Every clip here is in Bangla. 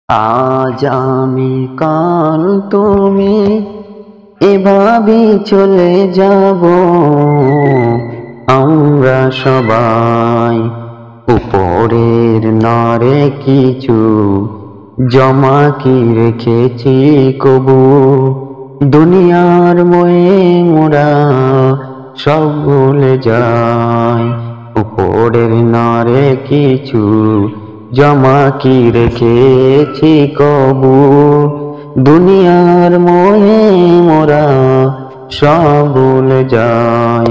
আজ আমি কাল তুমি এভাবে চলে যাব। আমরা সবাই উপরের নরে কিছু জমা কি রেখেছি কবু। দুনিয়ার ময়ে মোরা সব ভুলে যাই। উপরের নরে কিছু জমা কি রেখেছি কবু। দুনিয়ার মোহে মোরা সব ভুলে যাই।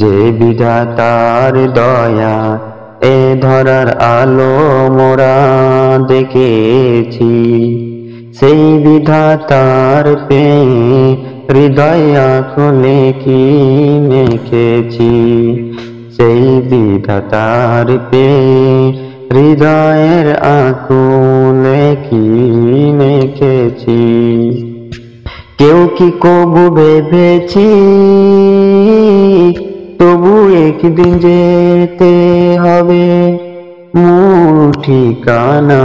যে বিধাতার দয়া এ ধরার আলো মোরা দেখেছি, সেই বিধাতার পেয়ে হৃদয় খুলে কি মেখেছি। সেই বিধাতার পেয়ে হৃদয়ের আকুলে কি মেখেছি। কেউ কি কবু ভেবেছি তবু একদিন যেতে হবে মূল ঠিকানায়।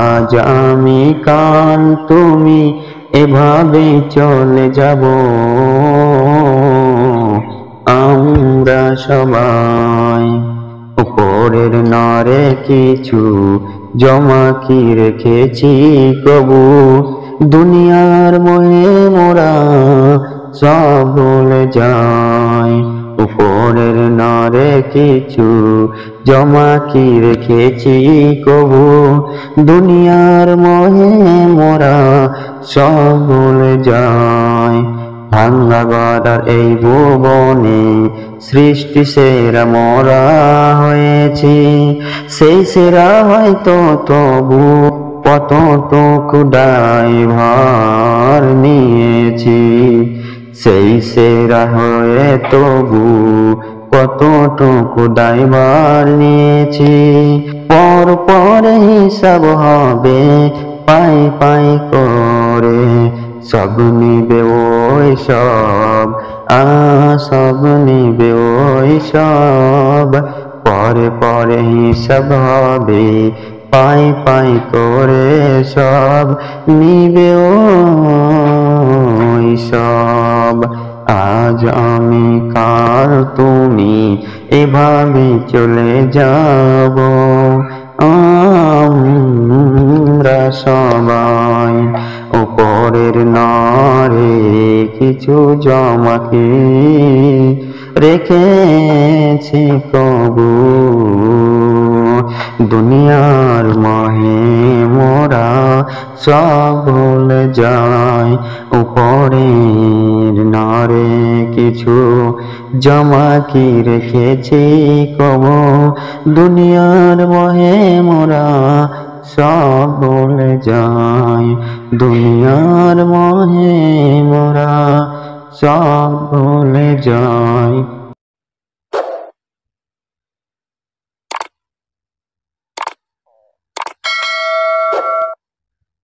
আজ আমি কাল তুমি এভাবে চলে যাব। আমরা সবাই উপরের নরে কিছু জমা কি রেখেছি কবু। দুনিয়ার মোহে মোরা সব ভুলে যাই। উপরের নরে কিছু জমা কি রেখেছি কবু। দুনিয়ার মোহে মোরা সব ভুলে যাই। ভাঙ্গা গড়ার এই ভুবনে সৃষ্টি সেরা মোরা হয়েছি। সেই সেরা হয়তো তবু কতটুকু দায়ভার নিয়েছি। সেই সেরা হয়ে তবু কতটুকু দায়ভার নিয়েছি। পর পরে হিসাব হবে পাই পাই করে, সব নিবে ওই সব সব নিবে ওই সব। পরে পরে হিসাব হবে পাই পাই করে, সব নিবে ওই সব। আজ আমি কাল তুমি এভাবে চলে যাব। আমরা সবাই উপরের নরে কিছু জমা কি রেখেছি কবু। দুনিয়ার মহে মোরা সব ভুলে যাই। উপরের নরে কিছু জমা কি রেখেছি কবু। দুনিয়ার মহে মোরা সব ভুলে যাই। দুনিয়ার মহে মোরা সব ভুলে যাই।